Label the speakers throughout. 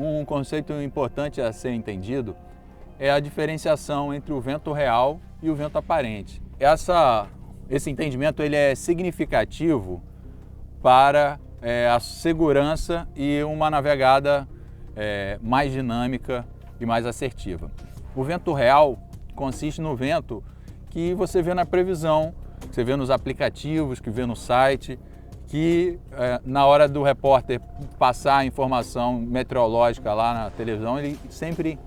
Speaker 1: um conceito importante a ser entendido é a diferenciação entre o vento real e o vento aparente. Esse entendimento ele é significativo para a segurança e uma navegada mais dinâmica e mais assertiva. O vento real consiste no vento que você vê na previsão, que você vê nos aplicativos, que vê no site, que na hora do repórter passar a informação meteorológica lá na televisão, ele sempre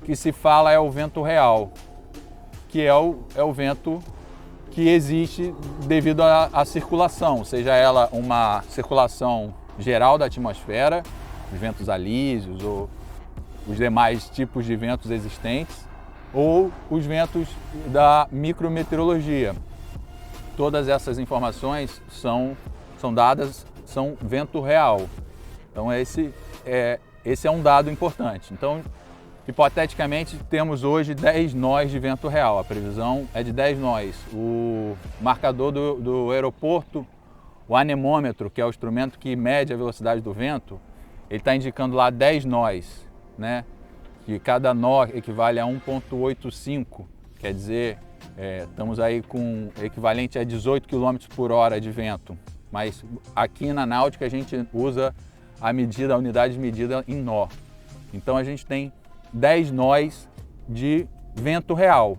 Speaker 1: que se fala é o vento real, que é o vento que existe devido à circulação, seja ela uma circulação geral da atmosfera, os ventos alísios ou os demais tipos de ventos existentes, ou os ventos da micrometeorologia. Todas essas informações são dadas, são vento real. Então esse é um dado importante. Então, hipoteticamente, temos hoje 10 nós de vento real. A previsão é de 10 nós. O marcador do aeroporto, o anemômetro, que é o instrumento que mede a velocidade do vento, ele está indicando lá 10 nós, né? Que cada nó equivale a 1,85, quer dizer, estamos aí com equivalente a 18 km por hora de vento. Mas aqui na náutica a gente usa a unidade de medida em nó. Então a gente tem 10 nós de vento real.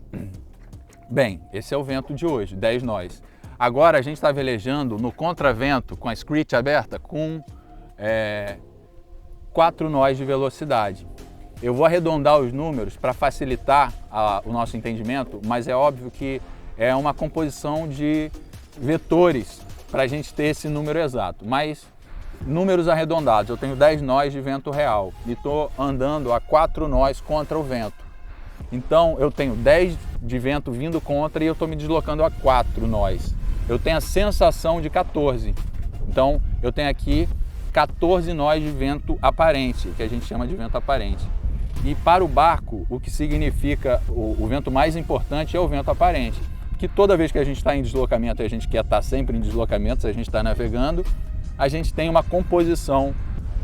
Speaker 1: Bem, esse é o vento de hoje, 10 nós. Agora a gente está velejando no contravento com a screech aberta com 4 nós de velocidade. Eu vou arredondar os números para facilitar o nosso entendimento, mas é óbvio que é uma composição de vetores para a gente ter esse número exato. Mas números arredondados, eu tenho 10 nós de vento real e estou andando a 4 nós contra o vento. Então eu tenho 10 de vento vindo contra e eu estou me deslocando a 4 nós. Eu tenho a sensação de 14. Então eu tenho aqui 14 nós de vento aparente, que a gente chama de vento aparente. E para o barco, o que significa o vento mais importante é o vento aparente. Que toda vez que a gente está em deslocamento, e a gente quer estar sempre em deslocamento, se a gente está navegando, a gente tem uma composição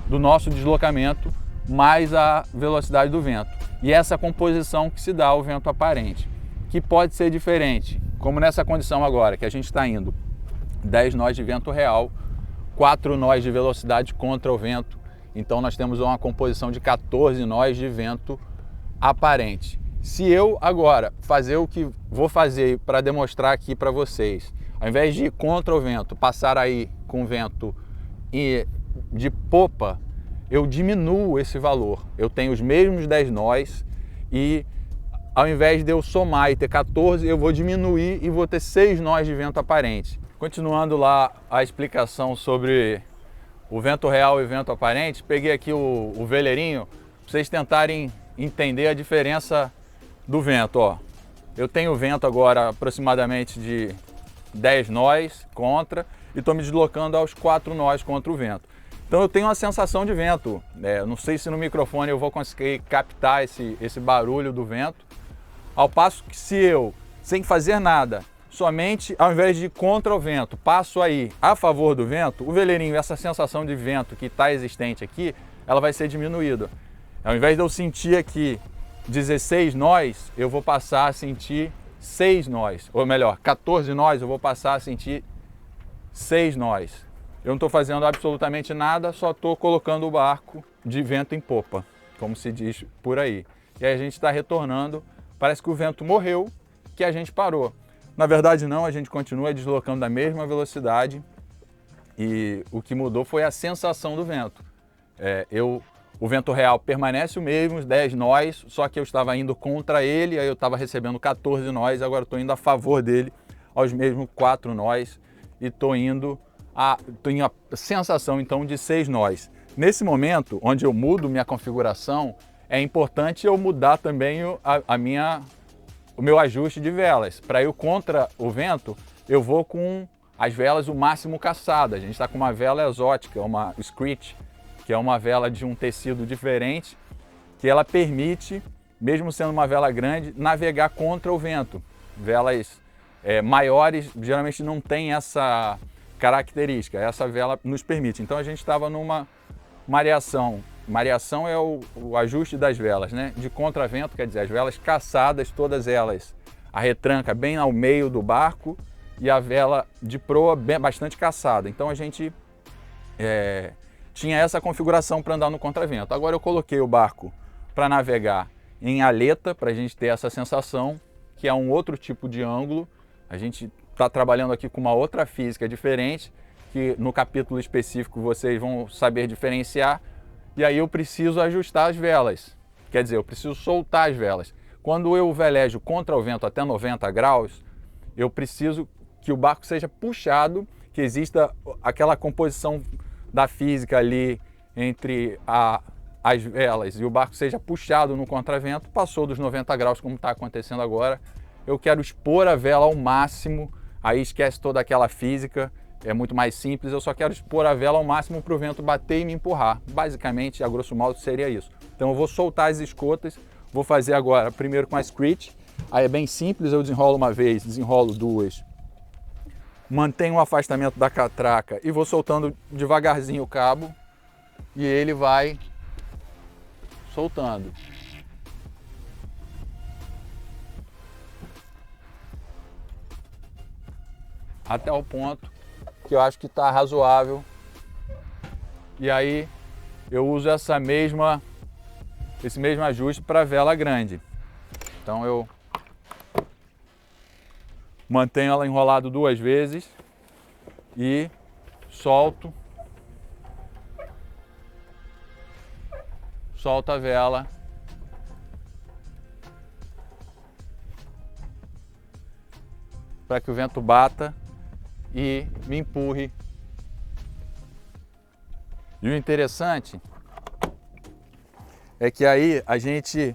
Speaker 1: do nosso deslocamento mais a velocidade do vento. E essa composição que se dá ao vento aparente, que pode ser diferente, como nessa condição agora, que a gente está indo 10 nós de vento real, 4 nós de velocidade contra o vento, então nós temos uma composição de 14 nós de vento aparente. Se eu agora fazer o que vou fazer para demonstrar aqui para vocês, ao invés de ir contra o vento, passar aí com o vento de popa, eu diminuo esse valor. Eu tenho os mesmos 10 nós e ao invés de eu somar e ter 14, eu vou diminuir e vou ter 6 nós de vento aparente. Continuando lá a explicação sobre o vento real e o vento aparente, peguei aqui o veleirinho para vocês tentarem entender a diferença do vento. Ó. Eu tenho vento agora aproximadamente de 10 nós contra e estou me deslocando aos 4 nós contra o vento. Então eu tenho uma sensação de vento. Não sei se no microfone eu vou conseguir captar esse barulho do vento. Ao passo que se eu, sem fazer nada, somente ao invés de ir contra o vento, passo aí a favor do vento, o veleirinho, essa sensação de vento que está existente aqui, ela vai ser diminuída. Ao invés de eu sentir aqui 16 nós, eu vou passar a sentir 6 nós, ou melhor, 14 nós, eu vou passar a sentir 6 nós. Eu não estou fazendo absolutamente nada, só estou colocando o barco de vento em popa, como se diz por aí. E aí a gente está retornando, parece que o vento morreu, que a gente parou. Na verdade não, a gente continua deslocando da mesma velocidade e o que mudou foi a sensação do vento. O vento real permanece o mesmo, os 10 nós, só que eu estava indo contra ele, aí eu estava recebendo 14 nós, agora estou indo a favor dele, aos mesmos 4 nós, e estou indo a sensação então de 6 nós. Nesse momento, onde eu mudo minha configuração, é importante eu mudar também o meu ajuste de velas. Para ir contra o vento, eu vou com as velas o máximo caçada. A gente está com uma vela exótica, uma screech, que é uma vela de um tecido diferente, que ela permite, mesmo sendo uma vela grande, navegar contra o vento. Velas maiores geralmente não tem essa característica, essa vela nos permite. Então a gente estava numa mareação mareação é o ajuste das velas, né? De contravento, quer dizer, as velas caçadas, todas elas, a retranca bem ao meio do barco e a vela de proa bastante caçada. Então a gente tinha essa configuração para andar no contravento. Agora eu coloquei o barco para navegar em aleta, para a gente ter essa sensação, que é um outro tipo de ângulo. A gente está trabalhando aqui com uma outra física diferente, que no capítulo específico vocês vão saber diferenciar. E aí eu preciso ajustar as velas, quer dizer, eu preciso soltar as velas. Quando eu velejo contra o vento até 90 graus, eu preciso que o barco seja puxado, que exista aquela composição da física ali entre as velas e o barco seja puxado no contravento. Passou dos 90 graus, como está acontecendo agora, eu quero expor a vela ao máximo, aí esquece toda aquela física, é muito mais simples, eu só quero expor a vela ao máximo para o vento bater e me empurrar. Basicamente, a grosso modo, seria isso. Então eu vou soltar as escotas, vou fazer agora primeiro com a Screech, aí é bem simples, eu desenrolo uma vez, desenrolo duas, mantenho o afastamento da catraca e vou soltando devagarzinho o cabo e ele vai soltando. Até o ponto que eu acho que está razoável. E aí eu uso esse mesmo ajuste para a vela grande. Então eu mantenho ela enrolada duas vezes e solto a vela para que o vento bata e me empurre. E o interessante é que aí a gente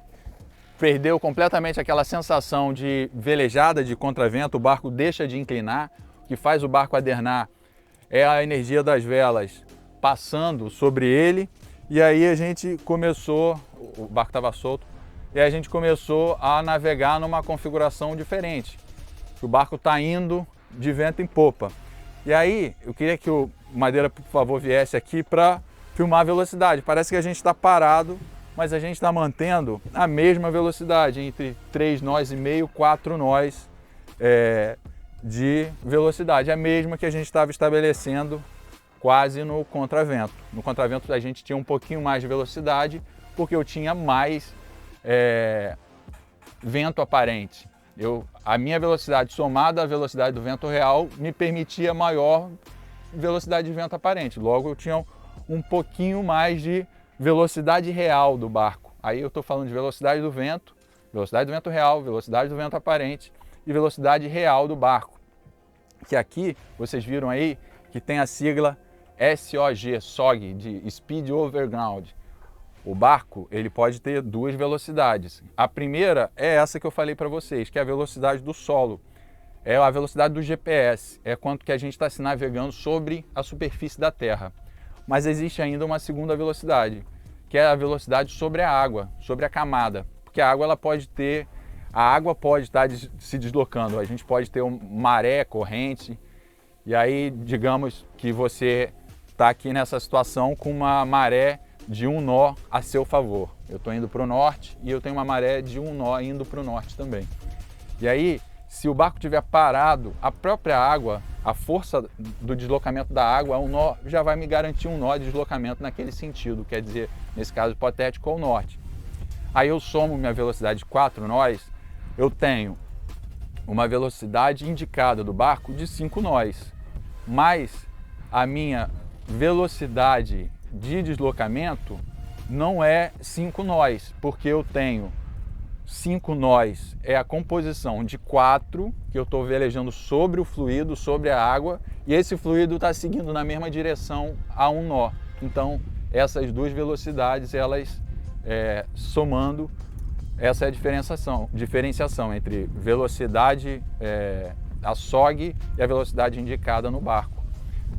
Speaker 1: perdeu completamente aquela sensação de velejada de contravento, o barco deixa de inclinar, o que faz o barco adernar é a energia das velas passando sobre ele, e aí a gente começou, o barco estava solto, e a gente começou a navegar numa configuração diferente. O barco está indo de vento em popa. E aí eu queria que o Madeira, por favor, viesse aqui para filmar a velocidade. Parece que a gente está parado, mas a gente está mantendo a mesma velocidade, entre 3 nós e meio, 4 nós de velocidade, a mesma que a gente estava estabelecendo quase no contravento. No contravento a gente tinha um pouquinho mais de velocidade, porque eu tinha mais vento aparente. A minha velocidade somada à velocidade do vento real me permitia maior velocidade de vento aparente. Logo eu tinha um pouquinho mais de velocidade real do barco. Aí eu estou falando de velocidade do vento real, velocidade do vento aparente e velocidade real do barco. Que aqui, vocês viram aí, que tem a sigla SOG, de Speed Over Ground. O barco, ele pode ter duas velocidades. A primeira é essa que eu falei para vocês, que é a velocidade do solo. É a velocidade do GPS, é quanto que a gente está se navegando sobre a superfície da Terra. Mas existe ainda uma segunda velocidade, que é a velocidade sobre a água, sobre a camada. Porque a água pode estar se deslocando, a gente pode ter uma maré, corrente, e aí digamos que você está aqui nessa situação com uma maré de um nó a seu favor. Eu estou indo para o norte e eu tenho uma maré de um nó indo para o norte também. E aí, se o barco estiver parado, a própria água, a força do deslocamento da água, um nó já vai me garantir um nó de deslocamento naquele sentido, quer dizer, nesse caso hipotético, ao norte. Aí eu somo minha velocidade de 4 nós, eu tenho uma velocidade indicada do barco de 5 nós, mas a minha velocidade de deslocamento não é 5 nós, porque eu tenho 5 nós, é a composição de 4 que eu estou velejando sobre o fluido, sobre a água, e esse fluido está seguindo na mesma direção a um nó. Então essas duas velocidades, elas somando, essa é a diferenciação entre velocidade, a SOG, e a velocidade indicada no barco.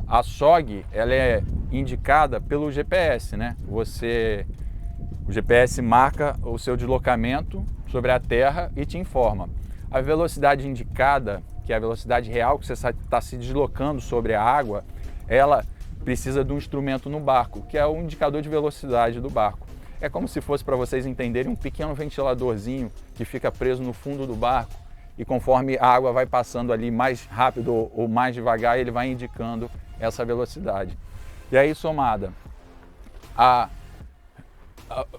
Speaker 1: A SOG, ela é indicada pelo GPS, né? O GPS marca o seu deslocamento sobre a terra e te informa. A velocidade indicada, que é a velocidade real que você está se deslocando sobre a água, ela precisa de um instrumento no barco, que é o indicador de velocidade do barco. É como se fosse, para vocês entenderem, um pequeno ventiladorzinho que fica preso no fundo do barco e conforme a água vai passando ali mais rápido ou mais devagar, ele vai indicando essa velocidade. E aí, somada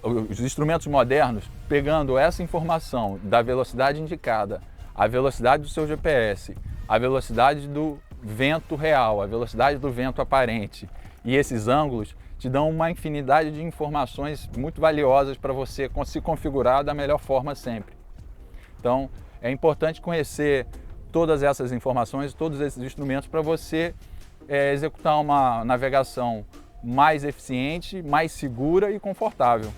Speaker 1: os instrumentos modernos, pegando essa informação da velocidade indicada, a velocidade do seu GPS, a velocidade do vento real, a velocidade do vento aparente e esses ângulos te dão uma infinidade de informações muito valiosas para você se configurar da melhor forma sempre. Então, é importante conhecer todas essas informações, todos esses instrumentos para você executar uma navegação mais eficiente, mais segura e confortável.